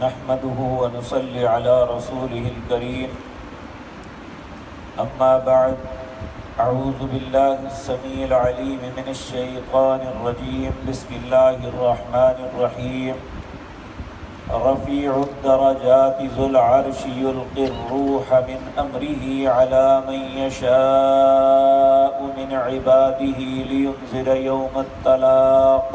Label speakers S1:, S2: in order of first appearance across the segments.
S1: نحمده ونصلي على رسوله الكريم أما بعد أعوذ بالله السميع العليم من الشيطان الرجيم بسم الله الرحمن الرحيم رفيع الدرجات ذو العرش يلقي الروح من أمره على من يشاء من عباده لينذر يوم التلاق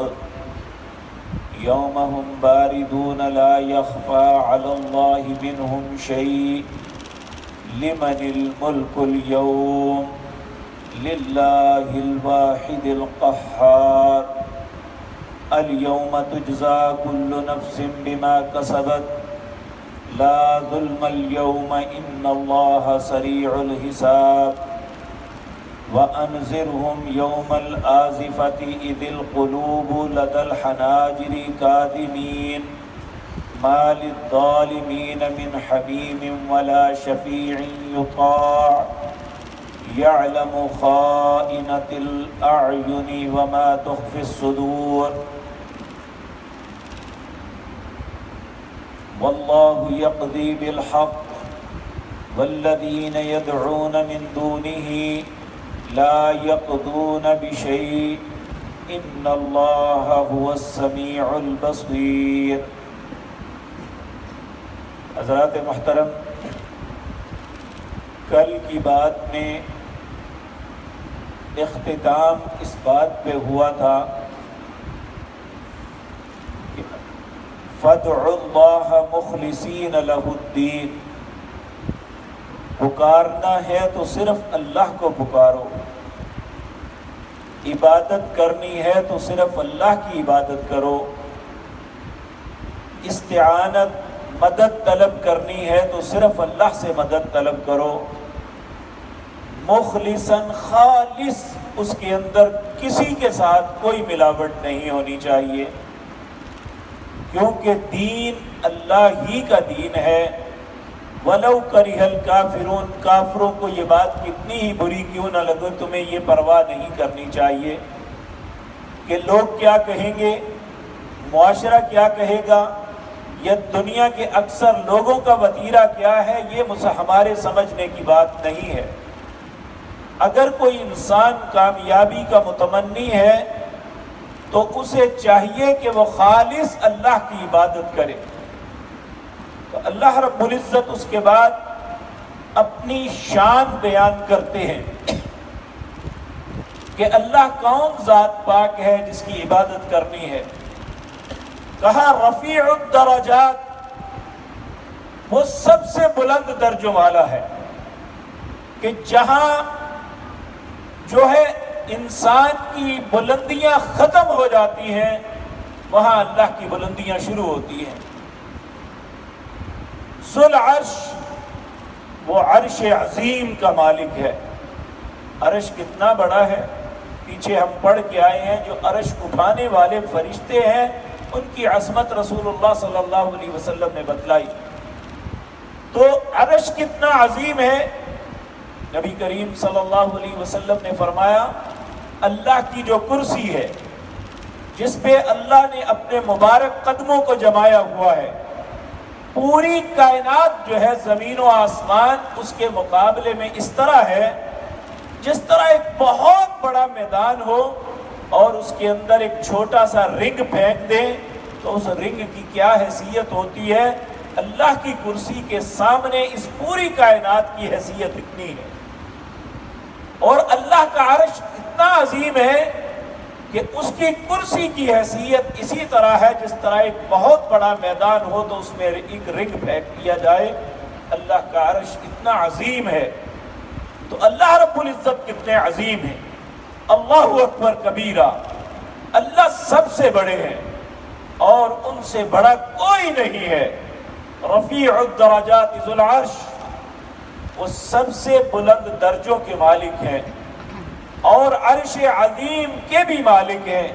S1: يوم هم باردون لا يخفى على الله منهم شيء لمن الملك اليوم لله الواحد القهار اليوم تجزى كل نفس بما كسبت لا ظلم اليوم إن الله سريع الحساب وأنذرهم يوم الآزفة إذ القلوب لدى الحناجر كاظمين ما للظالمين من حميم ولا شفيع يطاع يعلم خائنة الأعين وما تخفي الصدور والله يقضي بالحق والذين يدعون من دونه لا يقضون بشيء إن الله هو السميع البصير. حضرات محترم، کل کی بات میں اختتام اس بات پہ ہوا تھا کہ فادعوا اللہ مخلصین لہ الدین، پکارنا ہے تو صرف اللہ کو پکارو، عبادت کرنی ہے تو صرف اللہ کی عبادت کرو، استعانت مدد طلب کرنی ہے تو صرف اللہ سے مدد طلب کرو، مخلصاً خالص، اس کے اندر کسی کے ساتھ کوئی ملاوٹ نہیں ہونی چاہیے، کیونکہ دین اللہ ہی کا دین ہے۔ وَلَوْ كَرِهَ الْكَافِرُونَ، کافروں کو یہ بات کتنی ہی بری کیوں نہ لگے، تمہیں یہ پرواہ نہیں کرنی چاہیے کہ لوگ کیا کہیں گے، معاشرہ کیا کہے گا، یا دنیا کے اکثر لوگوں کا وتیرہ کیا ہے، یہ ہمارے سمجھنے کی بات نہیں ہے۔ اگر کوئی انسان کامیابی کا متمنی ہے تو اسے چاہیے کہ وہ خالص اللہ کی عبادت کرے۔ تو اللہ رب العزت اس کے بعد اپنی شان بیان کرتے ہیں کہ اللہ کون ذات پاک ہے جس کی عبادت کرنی ہے۔ کہا رفیع الدرجات، وہ سب سے بلند درجوں والا ہے، کہ جہاں جو ہے انسان کی بلندیاں ختم ہو جاتی ہیں وہاں اللہ کی بلندیاں شروع ہوتی ہیں۔ ذو العرش، وہ عرش عظیم کا مالک ہے۔ عرش کتنا بڑا ہے، پیچھے ہم پڑھ کے آئے ہیں، جو عرش اٹھانے والے فرشتے ہیں ان کی عظمت رسول اللہ صلی اللہ علیہ وسلم نے بتلائی۔ تو عرش کتنا عظیم ہے، نبی کریم صلی اللہ علیہ وسلم نے فرمایا اللہ کی جو کرسی ہے جس پہ اللہ نے اپنے مبارک قدموں کو جمایا ہوا ہے، پوری کائنات جو ہے زمین و آسمان اس کے مقابلے میں اس طرح ہے جس طرح ایک بہت بڑا میدان ہو اور اس کے اندر ایک چھوٹا سا رنگ پھینک دیں تو اس رنگ کی کیا حیثیت ہوتی ہے، اللہ کی کرسی کے سامنے اس پوری کائنات کی حیثیت اتنی ہے۔ اور اللہ کا عرش اتنا عظیم ہے کہ اس کی کرسی کی حیثیت اسی طرح ہے جس طرح ایک بہت بڑا میدان ہو تو اس میں ایک رنگ پھینک دیا جائے۔ اللہ کا عرش اتنا عظیم ہے۔ تو اللہ رب العزت کتنے عظیم ہیں، اللہ اکبر کبیرہ، اللہ سب سے بڑے ہیں اور ان سے بڑا کوئی نہیں ہے۔ رفیع الدرجات ذو العرش، وہ سب سے بلند درجوں کے مالک ہیں اور عرش عظیم کے بھی مالک ہیں۔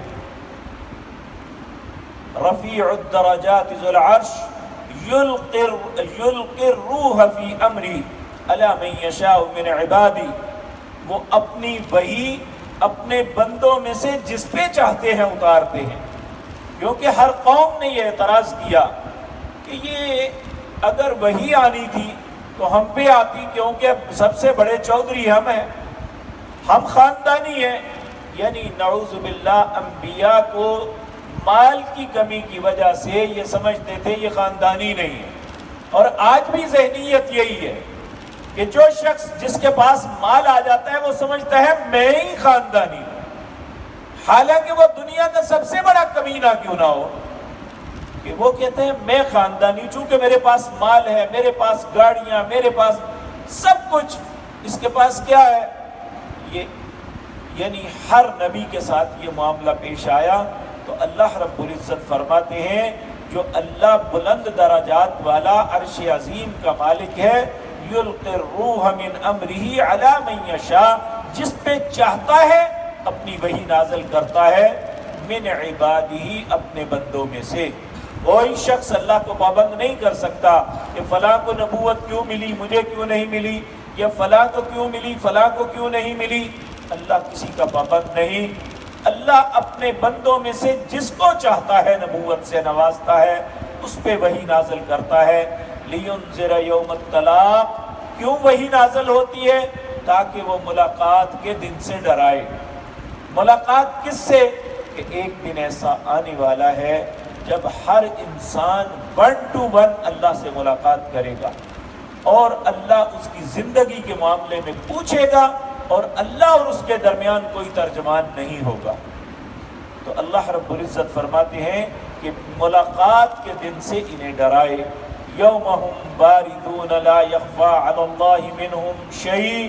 S1: رفیع الدرجات ذو العرش یلقی الروح فی امری علی من یشاء من عبادی، وہ اپنی وحی اپنے بندوں میں سے جس پہ چاہتے ہیں اتارتے ہیں، کیونکہ ہر قوم نے یہ اعتراض کیا کہ یہ اگر وہی آنی تھی تو ہم پہ آتی، کیونکہ سب سے بڑے چودھری ہم ہیں، ہم خاندانی ہیں۔ یعنی نعوذ باللہ انبیاء کو مال کی کمی کی وجہ سے یہ سمجھتے تھے یہ خاندانی نہیں ہے، اور آج بھی ذہنیت یہی ہے کہ جو شخص جس کے پاس مال آ جاتا ہے وہ سمجھتا ہے میں ہی خاندانی ہوں، حالانکہ وہ دنیا کا سب سے بڑا کمینہ کیوں نہ ہو، کہ وہ کہتے ہیں میں خاندانی، چونکہ میرے پاس مال ہے، میرے پاس گاڑیاں، میرے پاس سب کچھ، اس کے پاس کیا ہے؟ یہ یعنی ہر نبی کے ساتھ یہ معاملہ پیش آیا۔ تو اللہ رب العزت فرماتے ہیں جو اللہ بلند درجات والا عرش عظیم کا مالک ہے، یلقی الروح من امرہ علی من یشاء، جس پہ چاہتا ہے اپنی وحی نازل کرتا ہے، من عبادہ، اپنے بندوں میں سے۔ کوئی شخص اللہ کو پابند نہیں کر سکتا کہ فلاں کو نبوت کیوں ملی، مجھے کیوں نہیں ملی، یا فلاں کو کیوں ملی، فلاں کو کیوں نہیں ملی۔ اللہ کسی کا پابند نہیں، اللہ اپنے بندوں میں سے جس کو چاہتا ہے نبوت سے نوازتا ہے، اس پہ وحی نازل کرتا ہے۔ لِيُنذِرَ يَوْمَ الطَّلَاقِ، کیوں وحی نازل ہوتی ہے؟ تاکہ وہ ملاقات کے دن سے ڈرائے۔ ملاقات کس سے؟ کہ ایک دن ایسا آنے والا ہے جب ہر انسان 1 to 1 اللہ سے ملاقات کرے گا، اور اللہ اس کی زندگی کے معاملے میں پوچھے گا، اور اللہ اور اس کے درمیان کوئی ترجمان نہیں ہوگا۔ تو اللہ رب العزت فرماتے ہیں کہ ملاقات کے دن سے انہیں ڈرائے۔ یوم ہم باردون لا یخفی علی اللہ منہم شیء،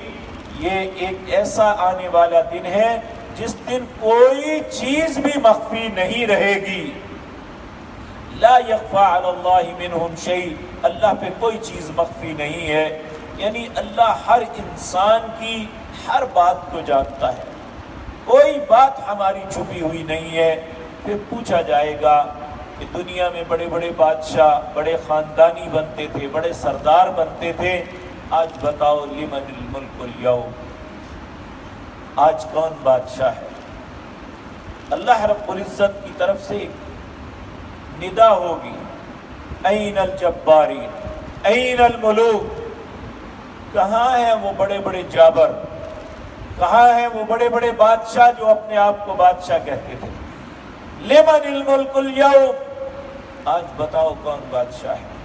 S1: یہ ایک ایسا آنے والا دن ہے جس دن کوئی چیز بھی مخفی نہیں رہے گی۔ لا یخفی علی اللہ منہم شیء، اللہ پہ کوئی چیز مخفی نہیں ہے، یعنی اللہ ہر انسان کی ہر بات کو جانتا ہے، کوئی بات ہماری چھپی ہوئی نہیں ہے۔ پھر پوچھا جائے گا کہ دنیا میں بڑے بڑے بادشاہ، بڑے خاندانی بنتے تھے، بڑے سردار بنتے تھے، آج بتاؤ لمن الملک اليوم، آج کون بادشاہ ہے؟ اللہ رب العزت کی طرف سے ندا ہوگی، این الجبارین، این الملوک، کہاں ہیں وہ بڑے بڑے جابر، کہاں ہیں وہ بڑے بڑے بادشاہ جو اپنے آپ کو بادشاہ کہتے تھے؟ لمن الملک اليوم، آج بتاؤ کون بادشاہ ہے؟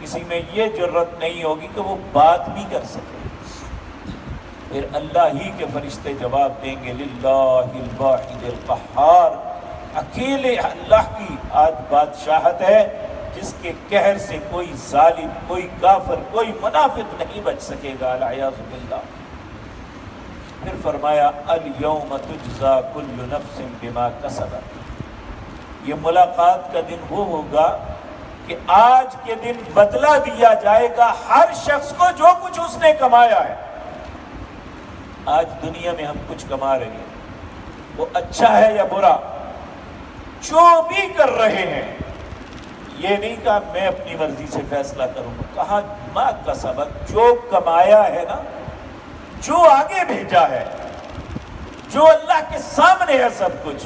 S1: کسی میں یہ جرت نہیں ہوگی کہ وہ بات بھی کر سکے۔ پھر اللہ ہی کے فرشتے جواب دیں گے، للہ الواحد القہار، اکیلے اللہ کی آج بادشاہت ہے جس کے قہر سے کوئی ظالم، کوئی کافر، کوئی منافق نہیں بچ سکے گا، العیاذ باللہ۔ پھر فرمایا الیوم تجزا کل نفس بما کسبت، یہ ملاقات کا دن وہ ہوگا کہ آج کے دن بدلہ دیا جائے گا ہر شخص کو جو کچھ اس نے کمایا ہے۔ آج دنیا میں ہم کچھ کما رہے ہیں، وہ اچھا ہے یا برا، جو بھی کر رہے ہیں، یہ نہیں کہا میں اپنی مرضی سے فیصلہ کروں گا، کہا ما کسبت، جو کمایا ہے نا، جو آگے بھیجا ہے، جو اللہ کے سامنے ہے سب کچھ،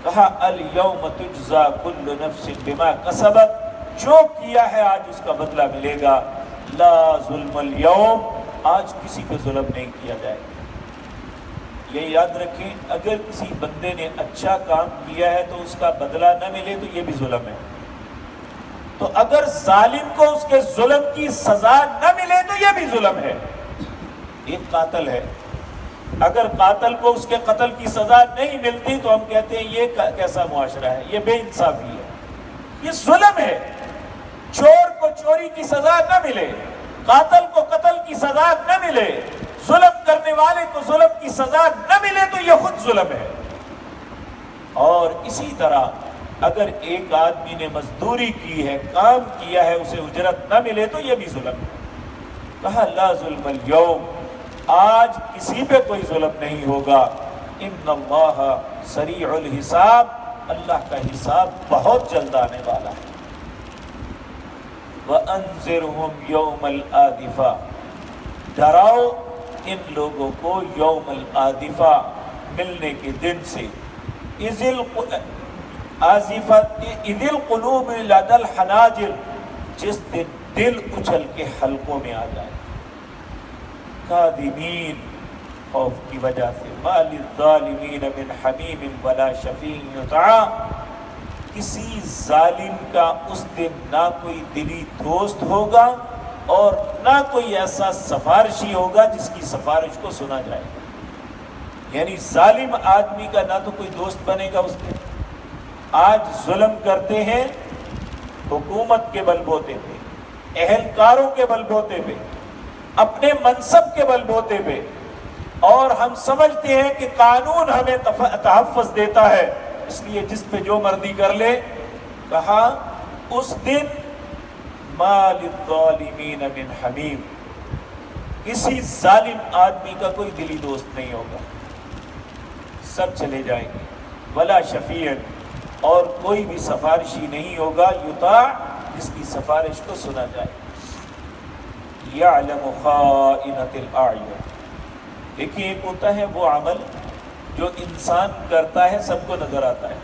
S1: کہا الیوم تجزا کل نفس بما کسبت، جو کیا ہے آج اس کا بدلہ ملے گا۔ لا ظلم اليوم، آج کسی پہ ظلم نہیں کیا جائے گا۔ یہ یاد رکھیں، اگر کسی بندے نے اچھا کام کیا ہے تو اس کا بدلہ نہ ملے تو یہ بھی ظلم ہے، تو اگر ظالم کو اس کے ظلم کی سزا نہ ملے تو یہ بھی ظلم ہے۔ ایک قاتل ہے، اگر قاتل کو اس کے قتل کی سزا نہیں ملتی تو ہم کہتے ہیں یہ کیسا معاشرہ ہے، یہ بے انصافی ہے، یہ ظلم ہے۔ چور کو چوری کی سزا نہ ملے، قاتل کو قتل کی سزا نہ ملے، ظلم کرنے والے کو ظلم کی سزا نہ ملے تو یہ خود ظلم ہے۔ اور اسی طرح اگر ایک آدمی نے مزدوری کی ہے، کام کیا ہے، اسے اجرت نہ ملے تو یہ بھی ظلم ہے۔ کہا لا ظلم اليوم، آج کسی پہ کوئی ظلم نہیں ہوگا۔ ان اللہ سریع الحساب، اللہ کا حساب بہت جلد آنے والا ہے۔ وَأَنذِرْهُمْ يَوْمَ الْآزِفَةِ، ڈراؤ ان لوگوں کو یوم الآزفہ، ملنے کے دن سے۔ آزفت اذ القلوب لدى الحناجر، جس دن دل اچھل کے حلقوں میں آ جائے، کاظمین، خوف کی وجہ سے، ما للظالمین من حمیم ولا شفیع یطاع، کسی ظالم کا اس دن نہ کوئی دلی دوست ہوگا اور نہ کوئی ایسا سفارشی ہوگا جس کی سفارش کو سنا جائے گا۔ یعنی ظالم آدمی کا نہ تو کوئی دوست بنے گا اس دن۔ آج ظلم کرتے ہیں حکومت کے بل بوتے پہ، اہلکاروں کے بل بوتے پہ، اپنے منصب کے بل بوتے پہ، اور ہم سمجھتے ہیں کہ قانون ہمیں تحفظ دیتا ہے، اس لیے جس پہ جو مرضی کر لے۔ کہا اس دن ما للظالمین من حمیم، کسی ظالم آدمی کا کوئی دلی دوست نہیں ہوگا، سب چلے جائیں گے، ولا شفیع، اور کوئی بھی سفارشی نہیں ہوگا، یطاع، جس کی سفارش کو سنا جائے۔ یعلم خائنۃ الاعین، دیکھیے ایک ہوتا ہے وہ عمل جو انسان کرتا ہے سب کو نظر آتا ہے،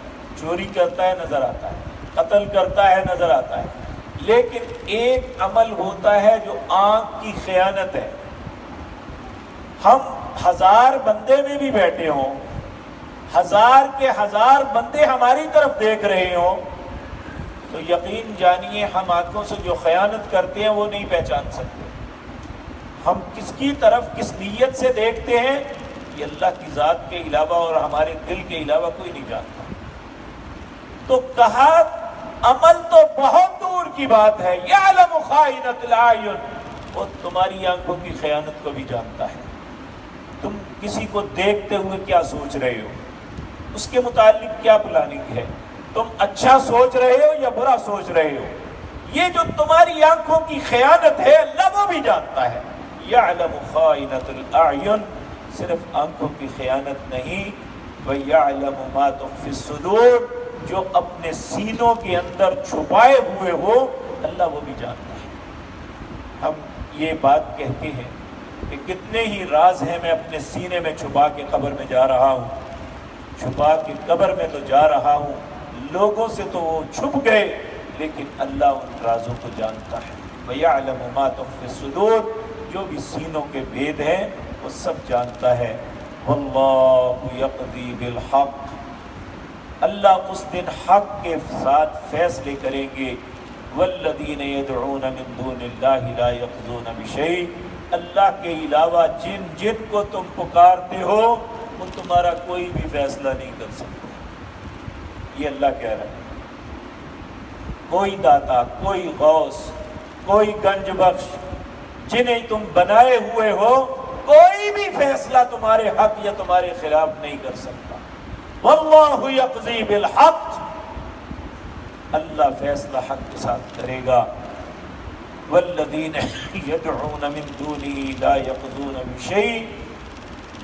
S1: چوری کرتا ہے نظر آتا ہے، قتل کرتا ہے نظر آتا ہے، لیکن ایک عمل ہوتا ہے جو آنکھ کی خیانت ہے۔ ہم 1000 بندے میں بھی بیٹھے ہوں، 1000 کے 1000 بندے ہماری طرف دیکھ رہے ہوں، تو یقین جانیے ہم آنکھوں سے جو خیانت کرتے ہیں وہ نہیں پہچان سکتے۔ ہم کس کی طرف کس نیت سے دیکھتے ہیں یہ اللہ کی ذات کے علاوہ اور ہمارے دل کے علاوہ کوئی نہیں جانتا۔ تو کہا عمل تو بہت دور کی بات ہے، یعلم خائنۃ الاعین، وہ تمہاری آنکھوں کی خیانت کو بھی جانتا ہے۔ تم کسی کو دیکھتے ہوئے کیا سوچ رہے ہو، اس کے متعلق کیا پلاننگ ہے، تم اچھا سوچ رہے ہو یا برا سوچ رہے ہو، یہ جو تمہاری آنکھوں کی خیانت ہے اللہ وہ بھی جانتا ہے۔ یعلم خائنۃ الاعین، صرف آنکھوں کی خیانت نہیں، وَيَعْلَمُ مَا تُخْفِي الصُّدُورُ، جو اپنے سینوں کے اندر چھپائے ہوئے ہو اللہ وہ بھی جانتا ہے۔ ہم یہ بات کہتے ہیں کہ کتنے ہی راز ہیں میں اپنے سینے میں چھپا کے قبر میں جا رہا ہوں، چھپا کے قبر میں تو جا رہا ہوں، لوگوں سے تو وہ چھپ گئے لیکن اللہ ان رازوں کو جانتا ہے۔ وَيَعْلَمُ مَا تُخْفِي الصُّدُورُ، جو بھی سینوں کے بید ہیں وہ سب جانتا ہے۔ وَاللَّهُ يَقْضِي بِالْحَقِّ، اللہ اس دن حق کے ساتھ فیصلے کریں گے۔ وَالَّذِينَ يَدْعُونَ مِن دُونِ اللَّهِ لَا يَقْضُونَ بِشَيْءٍ، اللہ کے علاوہ جن کو تم پکارتے ہو وہ تمہارا کوئی بھی فیصلہ نہیں کر سکتے۔ یہ اللہ کہہ رہا ہے، کوئی داتا، کوئی غوث، کوئی گنج بخش، جنہیں تم بنائے ہوئے ہو، کوئی بھی فیصلہ تمہارے حق یا تمہارے خلاف نہیں کر سکتا۔ واللہ یقضی بالحق، اللہ فیصلہ حق کے ساتھ کرے گا۔ والذین یدعون من دونہ لا یقضون بشیء،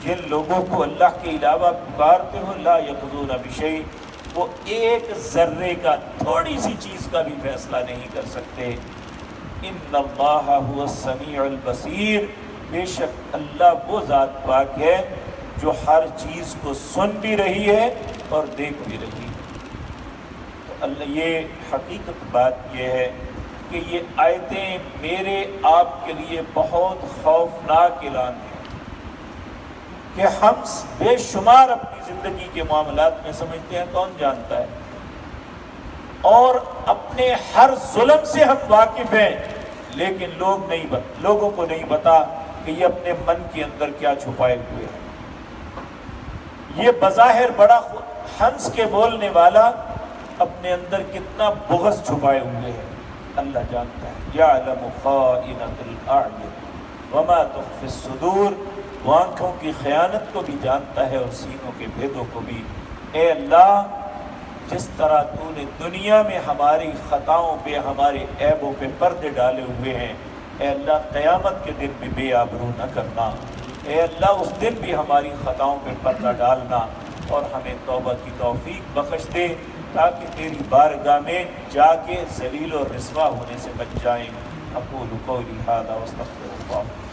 S1: جن لوگوں کو اللہ کے علاوہ پکارتے ہو، لا یقضون بشیء، وہ ایک ذرے کا، تھوڑی سی چیز کا بھی فیصلہ نہیں کر سکتے۔ ان اللہ هو السمیع البصیر، بے شک اللہ وہ ذات پاک ہے جو ہر چیز کو سن بھی رہی ہے اور دیکھ بھی رہی ہے۔ تو اللہ، یہ حقیقت بات یہ ہے کہ یہ آیتیں میرے آپ کے لیے بہت خوفناک اعلان ہیں کہ ہم بے شمار اپنی زندگی کے معاملات میں سمجھتے ہیں کون جانتا ہے، اور اپنے ہر ظلم سے ہم واقف ہیں، لیکن لوگوں کو نہیں پتا کہ یہ اپنے من کے اندر کیا چھپائے ہوئے ہیں۔ یہ بظاہر بڑا ہنس کے بولنے والا اپنے اندر کتنا بغض چھپائے ہوئے ہیں اللہ جانتا ہے۔ یعلم خائنۃ الاعین وما تخفی الصدور، وہ آنکھوں کی خیانت کو بھی جانتا ہے اور سینوں کے بھیدوں کو بھی۔ اے اللہ، جس طرح تو نے دنیا میں ہماری خطاؤں پہ، ہمارے عیبوں پہ پردے ڈالے ہوئے ہیں، اے اللہ قیامت کے دن بھی بے آبرو نہ کرنا۔ اے اللہ اس دن بھی ہماری خطاؤں پہ پردہ ڈالنا اور ہمیں توبہ کی توفیق بخش دے، تاکہ تیری بارگاہ میں جا کے ذلیل و رسوا ہونے سے بچ جائیں۔ اقول قولی ھذا واستغفر اللہ۔